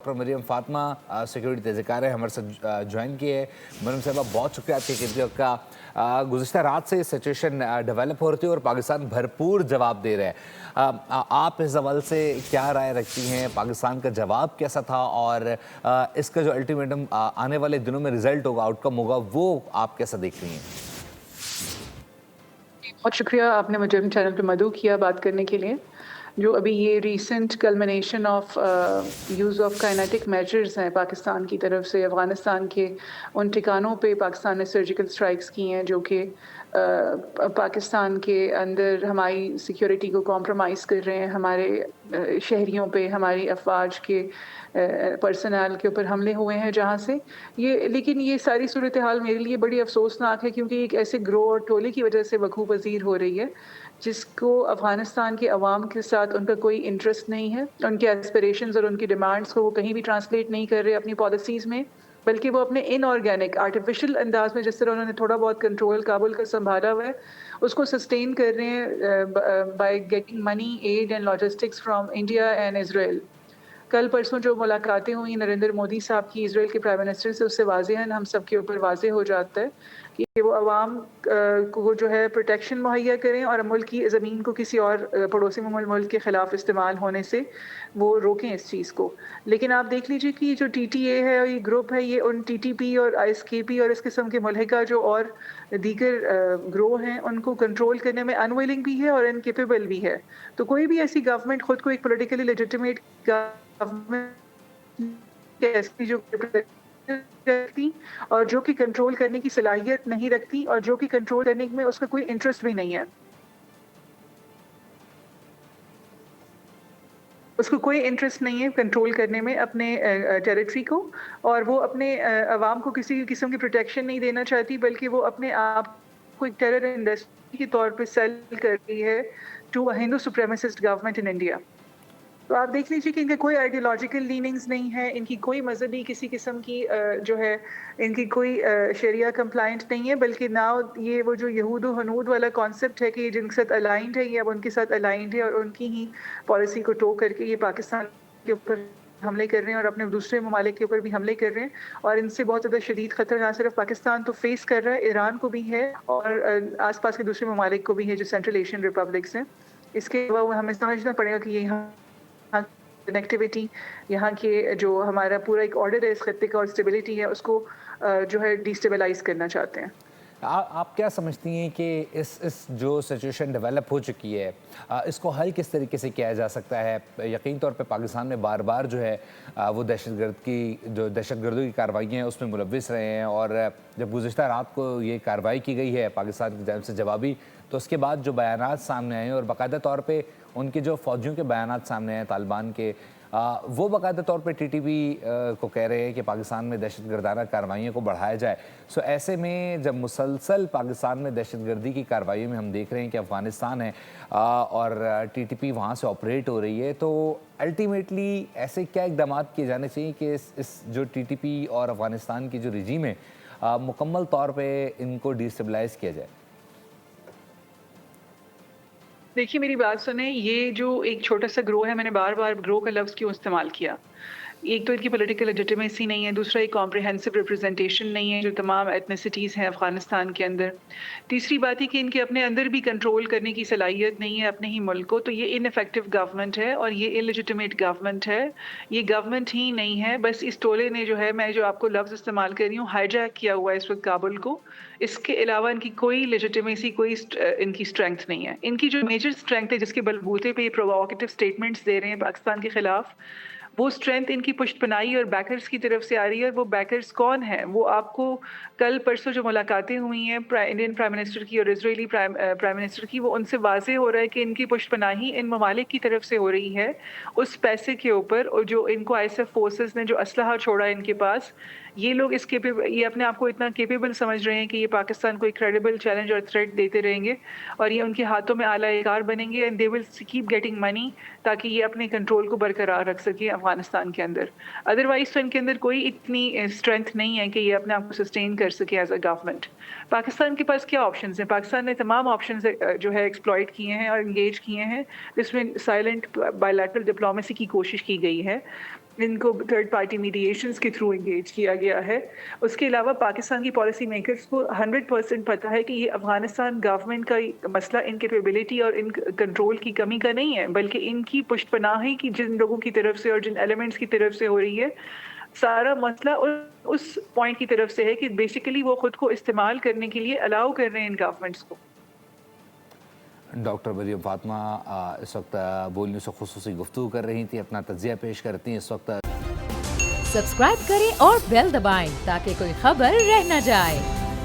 Maryam Fatima security तहज़ीकार है हमारे साथ ज्वाइन किए हैं। मरियम साहबा बहुत शुक्रिया आपके कीमती का। गुज़िश्ता रात से सिचुएशन डेवलप हो रही थी और पाकिस्तान भरपूर जवाब दे रहा है। आप इस हवाले से क्या राय रखती हैं? पाकिस्तान का जवाब कैसा था और इसका जो अल्टीमेटम आने वाले दिनों में रिजल्ट होगा, आउटकम होगा, वो आप कैसा देख रही हैं? बहुत शुक्रिया आपने मुझे अपने चैनल पे मदऊ किया बात करने के लिए। जो अभी ये recent culmination of use of kinetic measures हैं पाकिस्तान की तरफ से अफ़गानिस्तान के उन ठिकानों पे पाकिस्तान ने सर्जिकल स्ट्राइक्स की हैं जो कि पाकिस्तान के अंदर हमारी सिक्योरिटी को कॉम्प्रोमाइज़ कर रहे हैं, हमारे शहरियों पे, हमारी अफवाज के पर्सनल के ऊपर हमले हुए हैं जहाँ से लेकिन ये सारी सूरत हाल मेरे लिए बड़ी अफसोसनाक है क्योंकि एक ऐसे ग्रो और टोले की वजह से वकू पज़ीर हो रही है जिसको अफ़गानिस्तान के अवाम के साथ उनका कोई इंटरेस्ट नहीं है। उनके एस्पिरेशंस और उनकी डिमांड्स को वो कहीं भी ट्रांसलेट नहीं कर रहे अपनी पॉलिसीज़ में, बल्कि वो अपने इनऑर्गेनिक आर्टिफिशियल अंदाज में जिस तरह उन्होंने थोड़ा बहुत कंट्रोल काबुल का संभाला हुआ है उसको सस्टेन कर रहे हैं by getting money, aid and logistics from India and Israel. कल परसों जो मुलाकातें हुई नरेंद्र मोदी साहब की इजराइल के प्राइम मिनिस्टर से, उससे वाज़ेहन हम सब के ऊपर वाज़ेह हो जाता है कि वो अवाम को जो है प्रोटेक्शन मुहैया करें और मुल्क की ज़मीन को किसी और पड़ोसी मुल्क के ख़िलाफ़ इस्तेमाल होने से वो रोकें इस चीज़ को। लेकिन आप देख लीजिए कि जो TTA है और ये ग्रुप है, ये उन TTP और ISKP और इस किस्म के मुल्हिका जो और दीगर ग्रो हैं उनको कंट्रोल करने में अनविलिंग भी है और इनकेपेबल भी है। तो कोई भी ऐसी गवर्नमेंट खुद को एक पॉलिटिकली लेजिटिमेट गवर्नमेंट जो रखती और जो कि कंट्रोल करने की सलाहियत नहीं रखती और जो कि कंट्रोल करने में उसका कोई इंटरेस्ट भी नहीं है, उसको कोई इंटरेस्ट नहीं है कंट्रोल करने में अपने टेरिटरी को, और वो अपने अवाम को किसी किस्म की प्रोटेक्शन नहीं देना चाहती बल्कि वो अपने आप को एक टेरर इंडस्ट्री के तौर पे सेल कर रही है to a Hindu supremacist government in India. तो आप देख लीजिए कि इनके कोई आइडियोलॉजिकल लीनिंग्स नहीं है, इनकी कोई मजहबी किसी किस्म की जो है इनकी कोई शरिया कंप्लाइंट नहीं है, बल्कि नाउ ये वो जो यहूद व हनूद वाला कॉन्सेप्ट है कि ये जिनके साथ अलाइंड है ये अब उनके साथ अलाइंड है और उनकी ही पॉलिसी को टो करके ये पाकिस्तान के ऊपर हमले कर रहे हैं और अपने दूसरे ममालिक के ऊपर भी हमले कर रहे हैं। और इनसे बहुत ज़्यादा शदीद खतरा ना सिर्फ पाकिस्तान तो फेस कर रहा है, ईरान को भी है और आसपास के दूसरे ममालिक को भी है जो सेंट्रल एशियन रिपब्लिक्स हैं। इसके अलावा हमें समझना पड़ेगा कि ये यहाँ कनेक्टिविटी, यहाँ के जो हमारा पूरा एक ऑर्डर है इस खत्ते का और स्टेबिलिटी है उसको जो है डिस्टेबलाइज करना चाहते हैं। आप क्या समझती हैं कि इस जो सिचुएशन डेवलप हो चुकी है इसको हल किस तरीके से किया जा सकता है? यकीन तौर पे पाकिस्तान में बार बार जो है वो दहशतगर्दों की कार्रवाइयाँ हैं उसमें मुलव्विस रहे हैं और जब गुज़िश्ता रात को ये कार्रवाई की गई है पाकिस्तान की जानिब से जवाबी, तो उसके बाद जो बयानात सामने आए और बाकायदा तौर पर उनके जो फ़ौजियों के बयानात सामने आए तालिबान के, वो बाकायदा तौर पे TTP को कह रहे हैं कि पाकिस्तान में दहशतगर्दाना कार्रवाइयों को बढ़ाया जाए। सो ऐसे में जब मुसलसल पाकिस्तान में दहशतगर्दी की कार्रवाइयों में हम देख रहे हैं कि अफ़गानिस्तान है और TTP वहाँ से ऑपरेट हो रही है, तो अल्टीमेटली ऐसे क्या इक़दाम किए जाने चाहिए कि इस जो TTP और अफ़गानिस्तान की जो रजीम है मुकम्मल तौर पर इनको डिस्टेबलाइज़ किया जाए? देखिए मेरी बात सुने, ये जो एक छोटा सा ग्रो है, मैंने बार बार ग्रो का लफ्ज़ क्यों इस्तेमाल किया? एक तो इनकी पॉलिटिकल लेजिटिमेसी नहीं है, दूसरा एक कॉम्प्रिहेंसिव रिप्रेजेंटेशन नहीं है जो तमाम एथनिसिटीज़ हैं अफ़गानिस्तान के अंदर। तीसरी बात है कि इनके अपने अंदर भी कंट्रोल करने की सलाहियत नहीं है अपने ही मुल्क को, तो ये इनइफेक्टिव गवर्नमेंट है और ये इलेजिटिमेट गवर्नमेंट है। ये गवर्नमेंट ही नहीं है, बस इस टोले ने जो है, मैं जो आपको लफ्ज़ इस्तेमाल कर रही हूँ, हाईजैक किया हुआ है इस वक़्त काबुल को। इसके अलावा इनकी कोई लेजिटिमेसी, कोई इनकी स्ट्रेंथ नहीं है। इनकी जो मेजर स्ट्रेंथ है जिसके बलबूते पे ये प्रोवोकेटिव स्टेटमेंट्स दे रहे हैं पाकिस्तान के खिलाफ, वो स्ट्रेंथ इनकी पुष्टपनाही और बैकर्स की तरफ से आ रही है। वो बैकर्स कौन हैं? वो आपको कल परसों जो मुलाकातें हुई हैं इंडियन प्राइम मिनिस्टर की और इजरायली प्राइम मिनिस्टर की, वो उनसे वाज़ेह हो रहा है कि इनकी पुष्टपनाही इन ममालिक की तरफ से हो रही है उस पैसे के ऊपर, और जो इनको ISAF फोर्सेस ने जो असलहा छोड़ा है इनके पास, ये लोग ये अपने आप को इतना केपेबल समझ रहे हैं कि ये पाकिस्तान को एक क्रेडिबल चैलेंज और थ्रेट देते रहेंगे और ये उनके हाथों में आला कार बनेंगे and they will keep getting money ताकि ये अपने कंट्रोल को बरकरार रख सके अफगानिस्तान के अंदर। अदरवाइज तो इनके अंदर कोई इतनी स्ट्रेंथ नहीं है कि ये अपने आप को सस्टेन कर सके एज अ गवर्नमेंट। पाकिस्तान के पास क्या ऑप्शंस हैं? पाकिस्तान ने तमाम ऑप्शंस जो है एक्सप्लॉइट किए हैं और इंगेज किए हैं, जिसमें साइलेंट बायलैटरल डिप्लोमेसी की कोशिश की गई है। ان کو تھرڈ پارٹی میڈیشنز کے تھرو انگیج کیا گیا ہے. اس کے علاوہ پاکستان کی پالیسی میکرز کو 100% پتہ ہے کہ یہ افغانستان گورنمنٹ کا مسئلہ ان کیپیبلٹی اور ان کنٹرول کی کمی کا نہیں ہے، بلکہ ان کی پشت پناہی کی جن لوگوں کی طرف سے اور جن ایلیمنٹس کی طرف سے ہو رہی ہے، سارا مسئلہ اس پوائنٹ کی طرف سے ہے کہ بیسیکلی وہ خود کو استعمال کرنے کے لیے الاؤ کر رہے ہیں ان گورنمنٹس کو. ڈاکٹر مریم فاطمہ اس وقت بول نیوز سے خصوصی گفتگو کر رہی تھیں، اپنا تجزیہ پیش کرتی ہیں. اس وقت سبسکرائب کریں اور بیل دبائیں تاکہ کوئی خبر رہ نہ جائے.